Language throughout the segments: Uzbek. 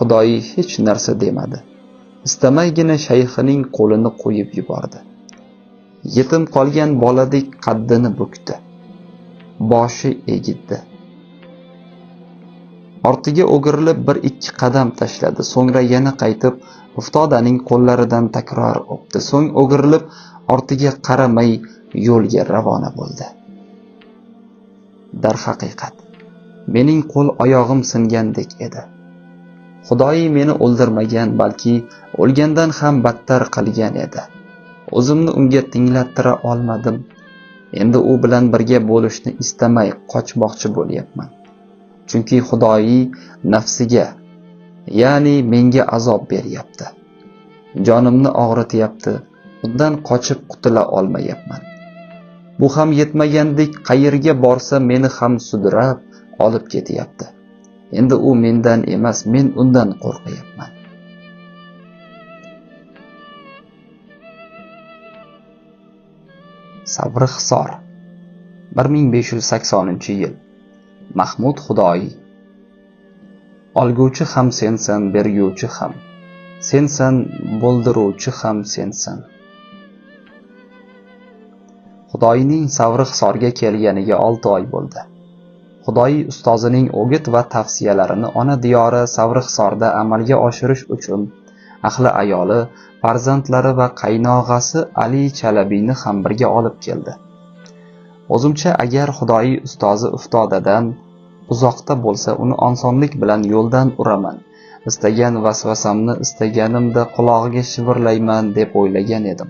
Xudoyi hech narsa demadi. Istamaygina shayxining qo'lini qo'yib yubordi. Yetim qolgan boladek qaddini bukdi. Boshi egildi. Ortiga o'girilib 1-2 qadam tashladi. So'ngra yana qaytib Uftodaning qo'llaridan takror o'pdi. So'ng o'girilib ortiga qaramay yo'lga ravona bo'ldi. Darhaqiqat, mening qo'l oyog'im singandek edi. Xudoyi meni o'ldirmagan, balki o'lgandan ham battar qilgan edi. O'zimni unga tinglattira olmadim. Endi u bilan birga bo'lishni istamay qochmoqchi bo'lyapman. Chunki Xudoyi nafsiga, ya'ni menga azob beryapti. Jonimni og'rityapti. Undan qochib qutula olmayapman. Bu ham yetmagandek qayerga borsa meni ham sudrab olib ketyapti. Endi u mendan emas, men undan qo'rqyapman. Savrixsor 1580-yil. Mahmud Xudoyi. Olguvchi ham sensan, berguvchi ham sensan, bo'ldiruvchi ham sensan. Xudoyining Savrixsorga kelganiga 6 oy bo'ldi. Xudoyi ustozining o'git va tavsiyalarini ona diyori Savrixsorda amalga oshirish uchun ahli ayoli, farzandlari va qaynog'asi Ali Chalabiyni ham birga olib keldi. O'zimcha agar Xudoyi ustozi Uftodadan uzoqda bo'lsa, uni osonlik bilan yo'ldan uraman. Istagan vasvasamni istaganimda qulog'iga shivirlayman deb o'ylagan edim.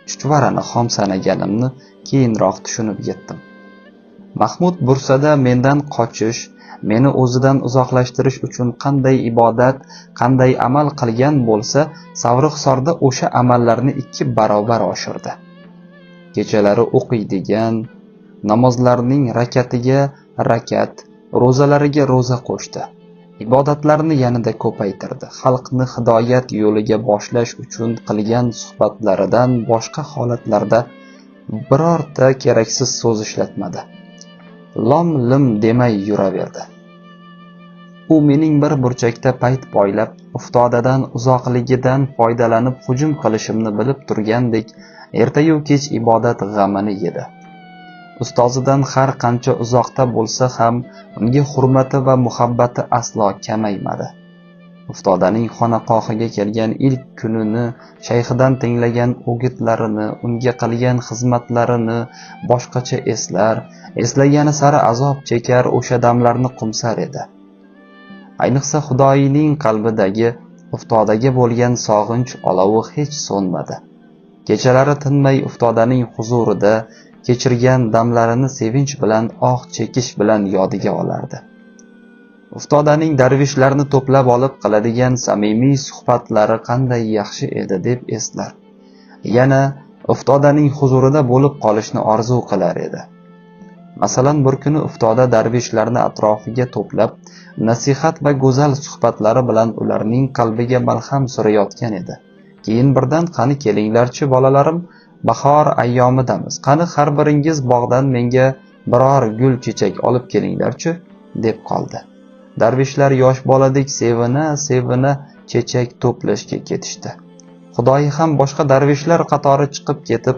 Chuchvarani xom sanaganimni keyinroq tushunib yetdim. Mahmud Bursada mendan qochish, meni o'zidan uzoqlashtirish uchun qanday ibodat, qanday amal qilgan bo'lsa, Savrixsorda o'sha amallarni 2 barobar oshirdi. Kechalari o'qiydigan, namozlarning rakatiga rakat, ro'zalariga ro'za qo'shdi. Ibodatlarni yanada ko'paytirdi. Xalqni hidoyat yo'liga boshlash uchun qilgan suhbatlaridan boshqa holatlarda birorta keraksiz so'z ishlatmadi. Lom-lim demay yuraverdi. U mening bir burchakda payt poylab, Uftodadan uzoqligidan foydalanib hujum qilishimni bilib turgandek, ertayu kech ibodat g'amini yedi. Ustozidan har qancha uzoqda bo'lsa ham unga hurmati va muhabbati aslo kamaymadi. Uftodaning xonaqohiga kelgan ilk kunini, shayxidan tinglagan o'gitlarini, unga qilgan xizmatlarini boshqacha eslar, eslagani sari azob chekar, o'sha damlarni qumsar edi. Ayniqsa Xudoyining qalbidagi Uftodaga bo'lgan sog'inch olovi hech so'nmadi. Kechalari tinmay Uftodaning huzurida kechirgan damlarini sevinch bilan, chekish bilan yodiga olardi. Uftodaning darvishlarni to'plab olib qiladigan samimiy suhbatlari qanday yaxshi edi deb eslar. Yana Uftodaning huzurida bo'lib qolishni orzu qilar edi. Masalan, bir kuni Uftoda darvishlarni atrofiga to'plab, nasihat va go'zal suhbatlari bilan ularning qalbiga malham surayotgan edi. Keyin birdan qani kelinglarchi bolalarim, bahor ayyomidamiz. Qani har biringiz bog'dan menga biror gul chechak olib kelinglarchi deb qoldi. Darvishlar yosh boladek sevina chechak to'plashga ketishdi. Xudoyi ham boshqa darvishlar qatori chiqib ketib,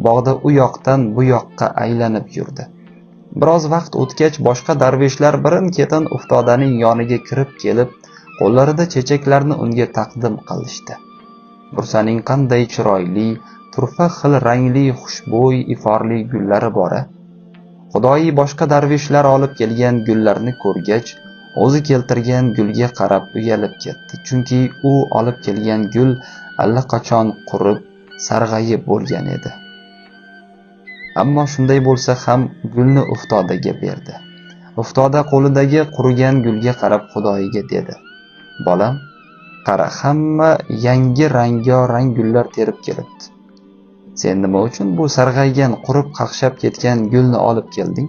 bog'da u yoqdan bu yoqqa aylanib yurdi. Biroz vaqt o'tgach boshqa darvishlar birin-ketin Uftodaning yoniga kirib kelib, qo'llarida chechaklarni unga taqdim qilishdi. Bursaning qanday chiroyli, turfa xil rangli, xushbo'y, iforli gullari bor-a. Xudoyi boshqa darvishlar olib kelgan gullarni ko'rgach, o'zi keltirgan gulga qarab uyalib ketdi. Chunki u olib kelgan gul allaqachon qurib, sarg'ayib bo'lgan edi. Ammo shunday bo'lsa ham gulni Uftodaga berdi. Uftoda qo'lidagi qurigan gulga qarab Xudoyiga dedi: "Bolam, qara, hamma yangi rang gullar terib kelibdi. Sen nima uchun bu sarg'aygan, qurib qaqshab ketgan gulni olib kelding?"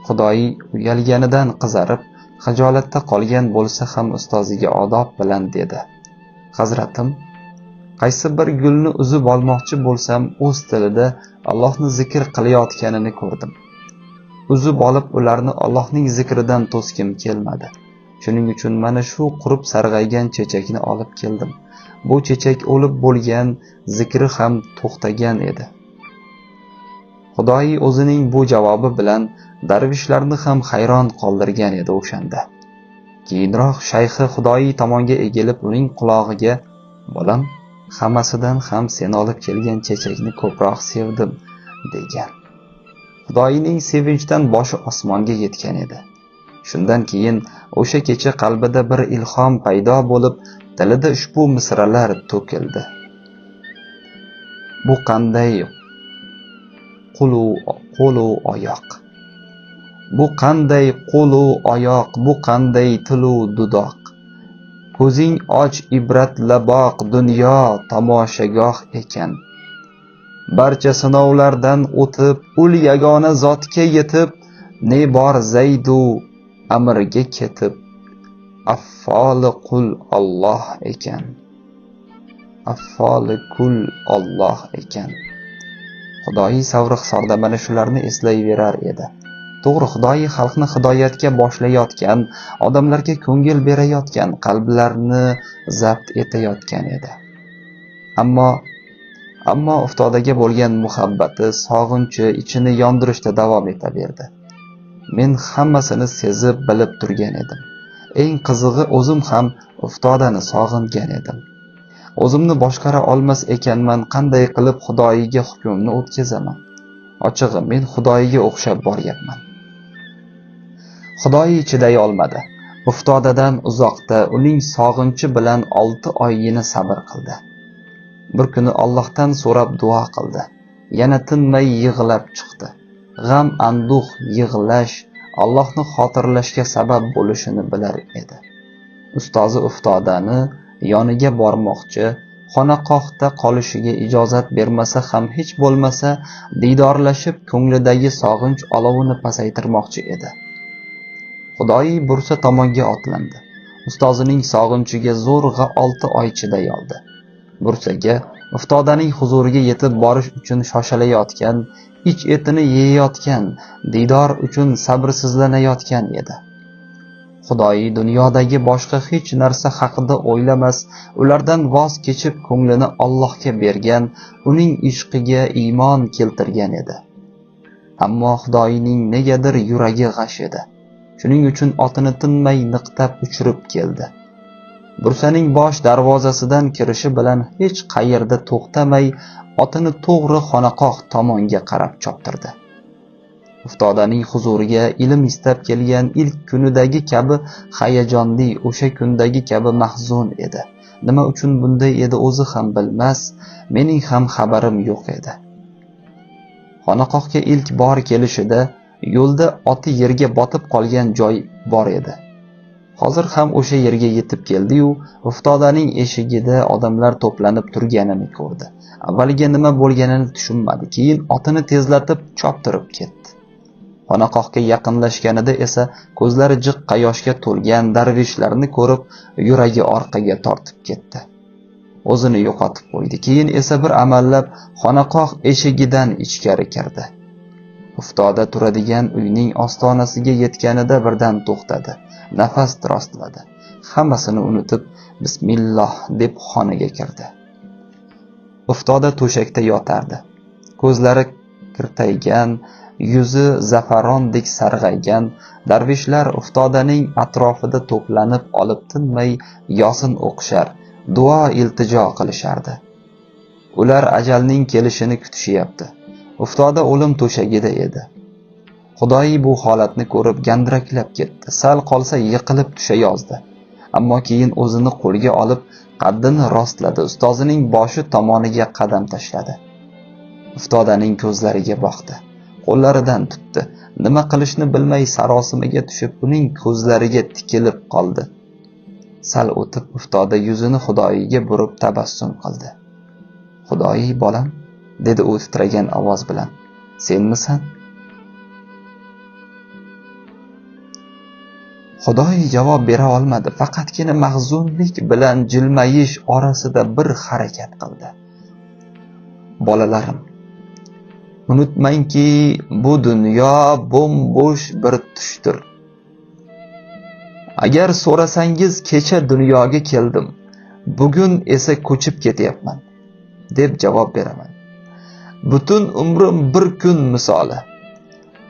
Xudoyi uyalganidan qizarib, xijolatda qolgan bo'lsa ham ustoziga odob bilan dedi: "Hazratim, qaysi bir gulni uzib olmoqchi bo'lsam, o'z tilida Allohni zikr qilayotganini ko'rdim. Uzib olib ularni Allohning zikridan to'sgim kelmadi. Shuning uchun mana shu qurib sarg'aygan chechakni olib keldim. Bu chechak o'lib bo'lgan, zikri ham to'xtagan edi. Xudoyi o'zining bu javobi bilan darvishlarni ham hayron qoldirgan edi o'shanda. Keyinroq shayxi Xudoyi tomonga egilib uning qulog'iga: "Bolam, hammasidan ham sen olib kelgan chechakni ko'proq sevdim", degan. Xudoyining sevinchdan boshi osmonga yetgan edi. Shundan keyin o'sha kecha qalbida bir ilhom paydo bo'lib, tilida ushbu misralar to'kildi. Bu qanday qo'lu oyoq, bu qanday qo'lu oyoq, bu qanday tilu dudoq. Ko'zing och ibratla boq, dunyo tomoshagoh ekan. Barcha sinovlardan o'tib, ul yagona zotga yetib, ne bor zaydu amrga ketib, affoli qul Alloh ekan. Affoli kul Alloh ekan. Xudoyi Savrixsorda mana shularni eslayverar edi. To'g'ri, Xudoyi xalqni hidoyatga boshlayotgan, odamlarga ko'ngil berayotgan, qalblarni zabt etayotgan edi. Ammo uftodaga bo'lgan muhabbati, sog'inchi ichini yondirishda davom etaverdi. Men hammasini sezib, bilib turgan edim. Eng qizig'i, o'zim ham uftodani sog'ingan edim. O'zimni boshqara olmas ekanman, qanday qilib Xudoyiga hukmimni o'tkazaman? Ochig'i, men Xudoyiga o'xshab boryapman. Xudoyi chiday olmadi. Uftodadan uzoqda uning sog'inchi bilan 6 oyini sabr qildi. Bir kuni Allohdan so'rab duo qildi. Yana tinmay yig'lab chiqdi. G'am, anduh, yig'lash Allohni xotirlashga sabab bo'lishini bilar edi. Ustozi uftodani yoniga bormoqchi, xonaqohda qolishiga ijozat bermasa ham hech bo'lmasa diydorlashib ko'nglidagi sog'inch olovini pasaytirmoqchi edi. Xudoyi Bursa tomonga otlandi. Ustozining sog'inchiga zo'rg'a 6 oy chiday oldi. Bursaga uftodaning huzuriga yetib borish uchun shoshilayotgan, ich etini yeyayotgan, diydor uchun sabrsizlanayotgan edi. Xudoyi dunyodagi boshqa hech narsa haqida o'ylamas, ulardan voz kechib ko'nglini Allohga bergan, uning ishqiga iymon keltirgan edi. Ammo Xudoyining negadir yuragi g'ash edi. Shuning uchun otini tinmay niqtab uchirib keldi. Bursaning bosh darvozasidan kirishi bilan hech qayerda to'xtamay, otini to'g'ri xonaqoh tomonga qarab choptirdi. Uftodaning huzuriga ilm istab kelgan ilk kunidagi kabi hayajonli, o'sha kundagi kabi mahzun edi. Nima uchun bunday edi o'zi ham bilmas, mening ham xabarim yo'q edi. Xonaqohga ilk bor kelishida yo'lda oti yerga botib qolgan joy bor edi. Hozir ham o'sha yerga yetib keldi-yu, uftodaning eshigida odamlar to'planib turganini ko'rdi. Avvaliga nima bo'lganini tushunmadi, keyin otini tezlatib choptirib ketdi. Xonaqohga yaqinlashganida esa ko'zlari jiqqa yoshga to'lgan darvishlarni ko'rib, yuragi orqaga tortib ketdi. O'zini yo'qotib qo'ydi. Keyin esa bir amallab xonaqoh eshigidan ichkari kirdi. Uftoda turadigan uyning ostonasiga yetganida birdan to'xtadi. Nafas rostladi. Hammasini unutib, bismillah deb xonaga kirdi. Uftoda to'shakda yotardi. Ko'zlari kirtaygan, yuzi zafarondek sarg'aygan, darvishlar uftodaning atrofida to'planib olib tinmay yosin o'qishar, duo iltijo qilishardi. Ular ajalning kelishini kutishyapti. Uftoda o'lim to'shagida edi. Xudoyi bu holatni ko'rib gandiraklab ketdi. Sal qolsa yiqilib tushayozdi. Ammo keyin o'zini qo'lga olib, qaddini rostladi. Ustozining boshi tomoniga qadam tashladi. Uftodaning ko'zlariga boqdi. Qo'llaridan tutdi. Nima qilishni bilmay sarosimaga tushib, uning ko'zlariga tikilib qoldi. Sal o'tib uftoda yuzini Xudoyiga burib tabassum qildi. "Xudoyi, bolam", dedi u titragan ovoz bilan. "Senmisan?" Xudoyi javob bera olmadi. Faqatgina mahzunlik bilan jilmayish orasida bir harakat qildi. "Bolalarim, unutmangki, bu dunyo bo'm-bo'sh bir tushdir. Agar so'rasangiz kecha dunyoga keldim, bugun esa ko'chib ketyapman deb javob beraman. Butun umrim bir kun misoli.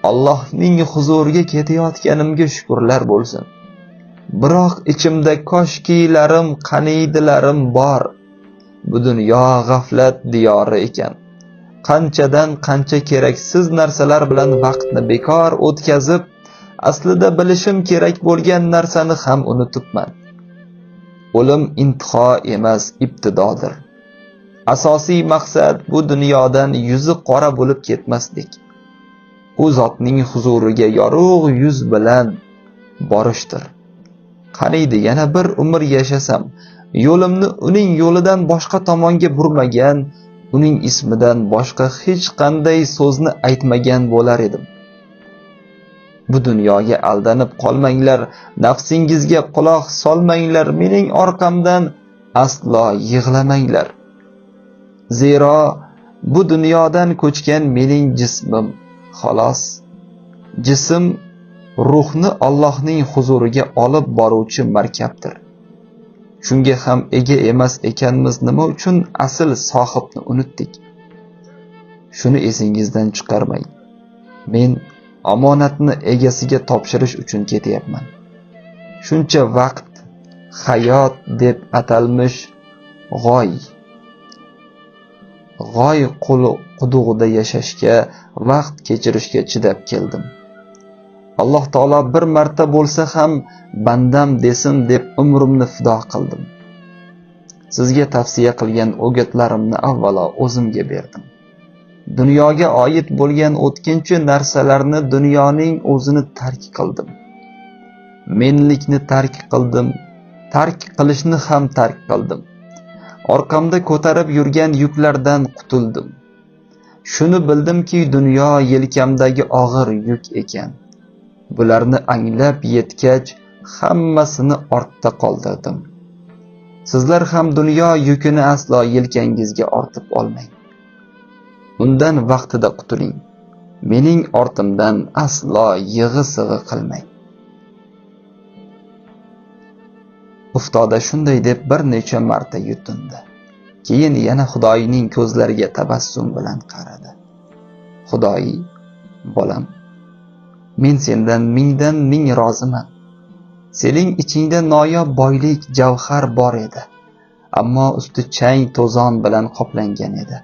Allohning huzuriga ketayotganimga shukrlar bo'lsin. Biroq ichimda koshkilarim, qaniydilarim bor. Bu dunyo g'aflat diyori ekan. Qanchadan qancha keraksiz narsalar bilan vaqtni bekor o'tkazib, aslida bilishim kerak bo'lgan narsani ham unutibman. O'lim intiho emas, ibtidodir. Asosiy maqsad bu dunyodan yuzi qora bo'lib ketmaslik. U zotning huzuriga yorug' yuz bilan borishdir. Qaniydi yana bir umr yashasam, yo'limni uning yo'lidan boshqa tomonga burmagan, uning ismidan boshqa hech qanday so'zni aytmagan bo'lar edim. Bu dunyoga aldanib qolmanglar, nafsingizga quloq solmanglar, mening orqamdan aslo yig'lamanglar. Zero bu dunyodan ko'chgan mening jismim, xolos. Jism ruhni Allohning huzuriga olib boruvchi markabdir. Shunga ham ega emas ekanmiz, nima uchun asl sohibni unutdik? Shuni esingizdan chiqarmang. Men omonatni egasiga topshirish uchun ketyapman. Shuncha vaqt hayot deb atalmish g'oy qudug'ida yashashga, vaqt kechirishga chidab keldim. Alloh taolo bir marta bo'lsa ham bandam desin deb umrimni fido qildim. Sizga tavsiya qilgan o'gitlarimni avvalo o'zimga berdim. Dunyoga oid bo'lgan o'tkinchi narsalarni, dunyoning o'zini tark qildim. Menlikni tark qildim, tark qilishni ham tark qildim. Orqamda ko'tarib yurgan yuklardan qutuldim. Shuni bildimki, dunyo yelkamdagi og'ir yuk ekan. Bularni anglab yetgach, hammasini ortda qoldirdim. Sizlar ham dunyo yukini aslo yelkangizga ortib olmang. Undan vaqtida qutuling. Mening ortimdan aslo yig'i-sig'i qilmang. Uftoda shunday deb bir necha marta yutindi. Keyin yana Xudoyining ko'zlariga tabassum bilan qaradi. Xudoyi, bolam, men sendan mingdan ming roziman. Sening ichingda noyob boylik, javhar bor edi, ammo usti chang, to'zon bilan qoplangan edi.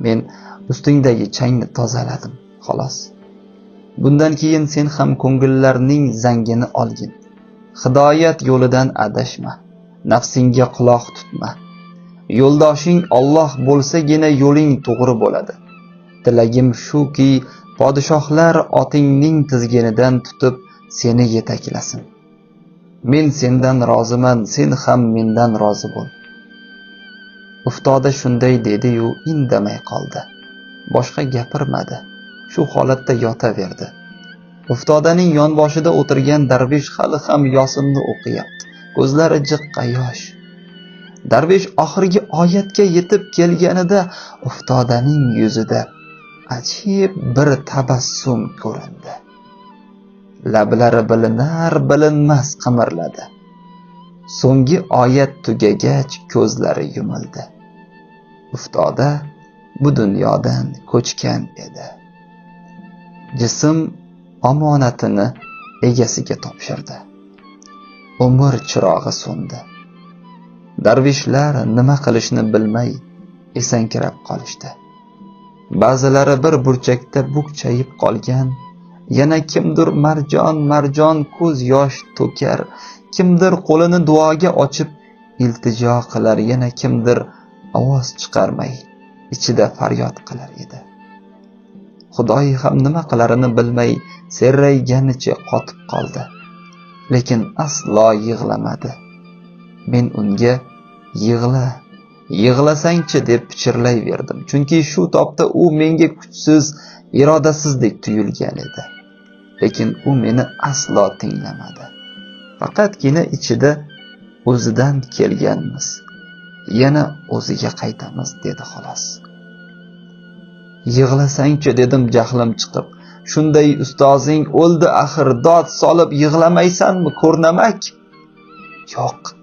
Men ustingdagi changni tozaladim, xolos. Bundan keyin sen ham ko'ngillarning zangini olgin. Hidoyat yo'lidan adashma, nafsingga quloq tutma. Yo'ldoshing Alloh bo'lsagina yo'ling to'g'ri bo'ladi. Tilagim shuki, podshohlar otingning tizginidan tutib seni yetaklasin. Men sendan roziman, sen ham mendan rozi bo'l. Uftoda shunday dedi-yu, indamay qoldi. Boshqa gapirmadi. Shu holatda yotaverdi. Uftodaning yonboshida o'tirgan darvish hali ham Yosinni o'qiyapti. Ko'zlari jiqqa yosh. Darvish oxirgi oyatga yetib kelganida Uftodaning yuzida ajib bir tabassum ko'rindi. Lablari bilinar-bilinmas qimirladi. So'nggi oyat tugagach ko'zlari yumildi. Uftoda bu dunyodan ko'chgan edi. Jism omonatini egasiga topshirdi. Umr chirog'i so'ndi. Darvishlar nima qilishni bilmay esankirab qolishdi. Ba'zilari bir burchakda bukchayib qolgan, yana kimdir marjon ko'z yosh to'kar, kimdir qo'lini duoga ochib iltijo qilar, yana kimdir ovoz chiqarmay ichida faryod qilar edi. Xudoyi ham nima qilarini bilmay serrayganicha qotib qoldi, lekin aslo yig'lamadi. Men unga yig'lasangchi deb pichirlayverdim, chunki shu topda u menga kuchsiz, irodasizdek tuyulgan edi. Lekin u meni aslo tinglamadi. Faqatgina ichida o'zidan kelganmiz, yana o'ziga qaytamiz dedi xolos. Yig'lasangchi dedim jahlim chiqib. Shunday ustozing o'ldi axir dod solib yig'lamaysanmi ko'rnamak? Yo'q,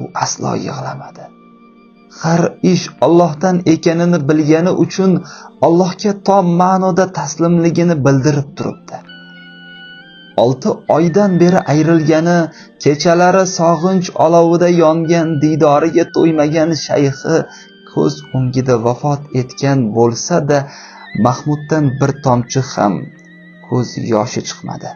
u aslo yig'lamadi. Har ish Allohdan ekanini bilgani uchun Allohga tom ma'noda taslimligini bildirib turibdi. 6 oydan beri ayrilgani, kechalari sog'inch olovida yongan, didoriga to'ymagan shayxi ko'z o'ngida vafot etgan bo'lsa-da, Mahmuddan bir tomchi ham ko'z yoshi chiqmadi.